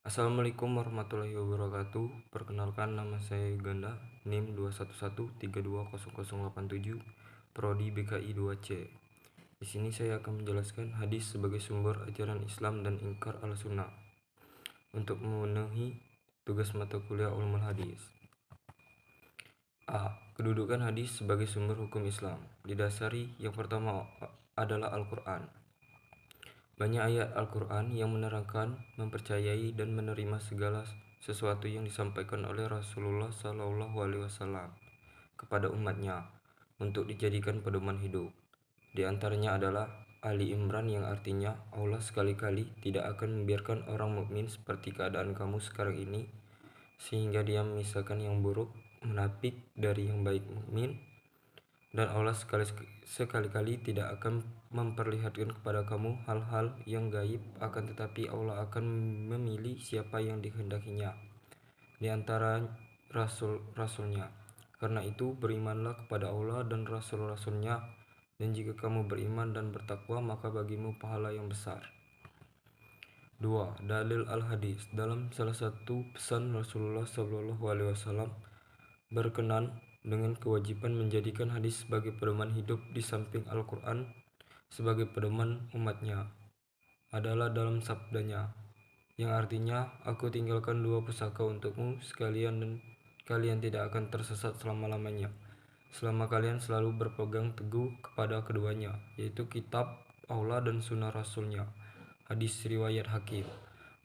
Assalamualaikum warahmatullahi wabarakatuh. Perkenalkan, nama saya Ganda, NIM 211320087, Prodi BKI 2C. Di sini saya akan menjelaskan hadis sebagai sumber ajaran Islam dan ingkar al-sunnah untuk memenuhi tugas mata kuliah ulumul hadis. A. Kedudukan hadis sebagai sumber hukum Islam didasari yang pertama adalah Al-Quran. Banyak ayat Al-Quran yang menerangkan, mempercayai, dan menerima segala sesuatu yang disampaikan oleh Rasulullah SAW kepada umatnya untuk dijadikan pedoman hidup. Di antaranya adalah Ali Imran yang artinya Allah sekali-kali tidak akan membiarkan orang mukmin seperti keadaan kamu sekarang ini, sehingga dia memisahkan yang buruk munafik dari yang baik mukmin, dan Allah sekali-kali tidak akan memperlihatkan kepada kamu hal-hal yang gaib, akan tetapi Allah akan memilih siapa yang dikehendakinya di antara rasul-rasulnya. Karena itu berimanlah kepada Allah dan rasul-rasulnya, dan jika kamu beriman dan bertakwa maka bagimu pahala yang besar. 2. Dalil al-hadis. Dalam salah satu pesan Rasulullah SAW berkenan dengan kewajiban menjadikan hadis sebagai pedoman hidup di samping Al-Quran sebagai pedoman umatnya adalah dalam sabdanya, yang artinya, aku tinggalkan dua pusaka untukmu sekalian dan kalian tidak akan tersesat selama-lamanya, selama kalian selalu berpegang teguh kepada keduanya, yaitu kitab Allah dan sunnah Rasulnya. Hadis riwayat Hakim.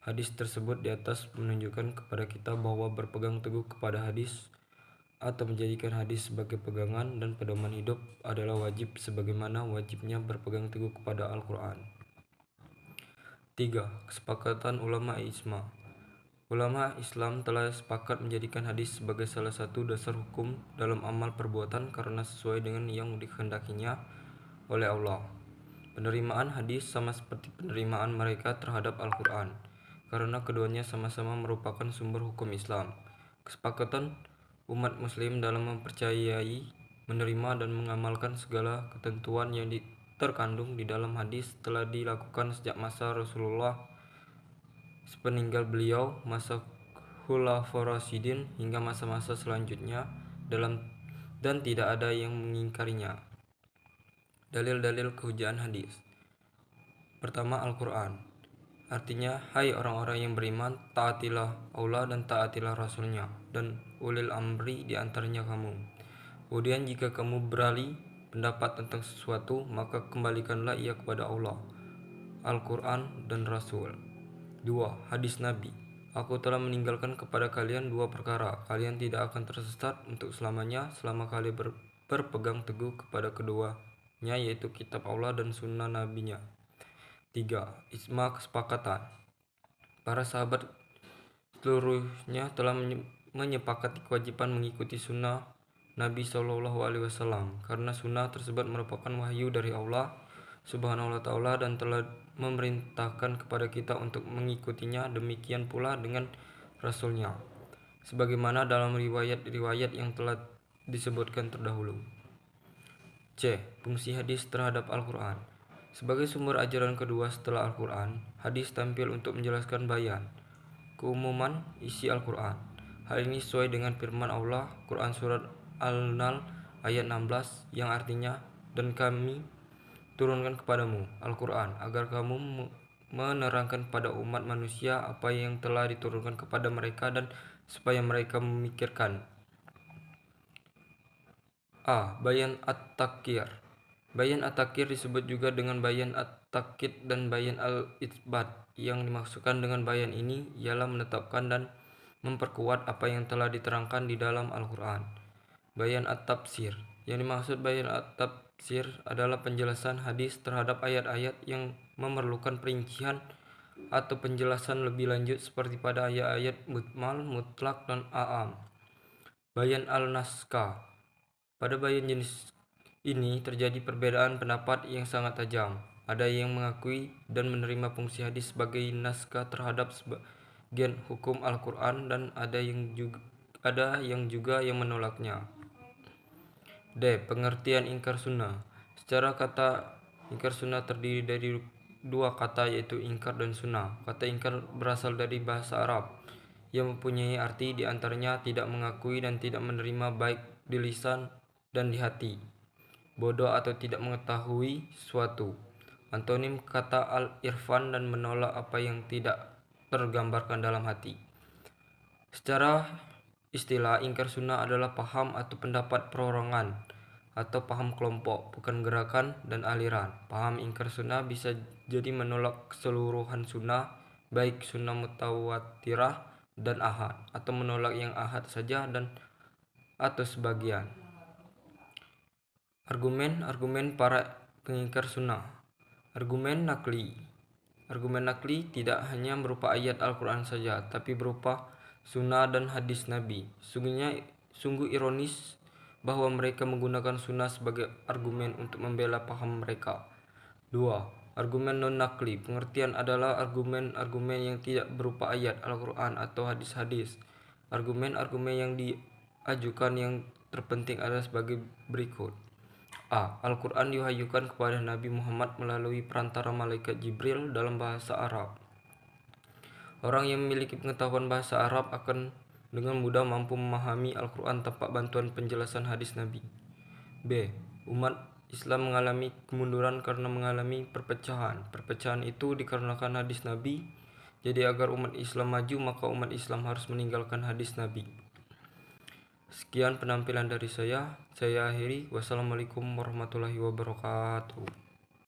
Hadis tersebut di atas menunjukkan kepada kita bahwa berpegang teguh kepada hadis atau menjadikan hadis sebagai pegangan dan pedoman hidup adalah wajib sebagaimana wajibnya berpegang teguh kepada Al-Quran. 3. Kesepakatan ulama ijma. Ulama Islam telah sepakat menjadikan hadis sebagai salah satu dasar hukum dalam amal perbuatan karena sesuai dengan yang dikehendakinya oleh Allah. Penerimaan hadis sama seperti penerimaan mereka terhadap Al-Quran, karena keduanya sama-sama merupakan sumber hukum Islam. Kesepakatan umat muslim dalam mempercayai, menerima, dan mengamalkan segala ketentuan yang terkandung di dalam hadis telah dilakukan sejak masa Rasulullah, sepeninggal beliau, masa Khulafaur Rasyidin, hingga masa-masa selanjutnya dan tidak ada yang mengingkarinya. Dalil-dalil kehujahan hadis. Pertama, Al-Quran. Artinya, hai orang-orang yang beriman, taatilah Allah dan taatilah Rasulnya dan ulil amri di antaranya kamu. Kemudian jika kamu beralih pendapat tentang sesuatu, maka kembalikanlah ia kepada Allah, Al-Quran, dan Rasul. 2. Hadis Nabi. Aku telah meninggalkan kepada kalian dua perkara. Kalian tidak akan tersesat untuk selamanya selama kalian berpegang teguh kepada keduanya, yaitu kitab Allah dan sunnah nabinya. 3. Ijma, kesepakatan. Para sahabat seluruhnya telah menyepakati kewajiban mengikuti sunnah Nabi SAW, karena sunnah tersebut merupakan wahyu dari Allah Subhanahu wa Ta'ala dan telah memerintahkan kepada kita untuk mengikutinya. Demikian pula dengan Rasulnya, sebagaimana dalam riwayat-riwayat yang telah disebutkan terdahulu. C. Fungsi hadis terhadap Al-Quran. Sebagai sumber ajaran kedua setelah Al-Quran, hadis tampil untuk menjelaskan bayan, keumuman isi Al-Quran. Hal ini sesuai dengan firman Allah, Quran Surat Al-Nahl ayat 16, yang artinya, dan kami turunkan kepadamu Al-Quran agar kamu menerangkan pada umat manusia apa yang telah diturunkan kepada mereka dan supaya mereka memikirkan. A. Bayan at-Takyir. Bayan at-Takyir disebut juga dengan bayan at-Takkid dan bayan al-Itsbat. Yang dimaksudkan dengan bayan ini ialah menetapkan dan memperkuat apa yang telah diterangkan di dalam Al-Quran. Bayan at-Tafsir. Yang dimaksud bayan at-Tafsir adalah penjelasan hadis terhadap ayat-ayat yang memerlukan perincian atau penjelasan lebih lanjut seperti pada ayat-ayat mujmal, mutlak, dan a'am. Bayan al-Naskah. Pada bayan jenis ini terjadi perbedaan pendapat yang sangat tajam. Ada yang mengakui dan menerima fungsi hadis sebagai naskah terhadap sebagian hukum Al-Quran, dan ada yang juga yang menolaknya. D. Pengertian ingkar sunnah. Secara kata, ingkar sunnah terdiri dari dua kata, yaitu ingkar dan sunnah. Kata ingkar berasal dari bahasa Arab yang mempunyai arti diantaranya tidak mengakui dan tidak menerima baik di lisan dan di hati, bodoh atau tidak mengetahui sesuatu. Antonim kata al-irfan dan menolak apa yang tidak tergambarkan dalam hati. Secara istilah, ingkar sunnah adalah paham atau pendapat perorangan atau paham kelompok, bukan gerakan dan aliran. Paham ingkar sunnah bisa jadi menolak keseluruhan sunnah, baik sunnah mutawatirah dan ahad, atau menolak yang ahad saja dan atau sebagian. Argumen para pengingkar sunnah. Argumen nakli. Argumen nakli tidak hanya berupa ayat Al-Quran saja, tapi berupa sunnah dan hadis Nabi. Sungguh ironis bahwa mereka menggunakan sunnah sebagai argumen untuk membela paham mereka. 2. Argumen non-nakli. Pengertian adalah argumen-argumen yang tidak berupa ayat Al-Quran atau hadis-hadis. Argumen-argumen yang diajukan yang terpenting adalah sebagai berikut. A. Al-Quran diwahyukan kepada Nabi Muhammad melalui perantara malaikat Jibril dalam bahasa Arab. Orang yang memiliki pengetahuan bahasa Arab akan dengan mudah mampu memahami Al-Quran tanpa bantuan penjelasan hadis Nabi. B. Umat Islam mengalami kemunduran karena mengalami perpecahan. Perpecahan itu dikarenakan hadis Nabi. Jadi agar umat Islam maju, maka umat Islam harus meninggalkan hadis Nabi. Sekian penampilan dari saya akhiri. Wassalamualaikum warahmatullahi wabarakatuh.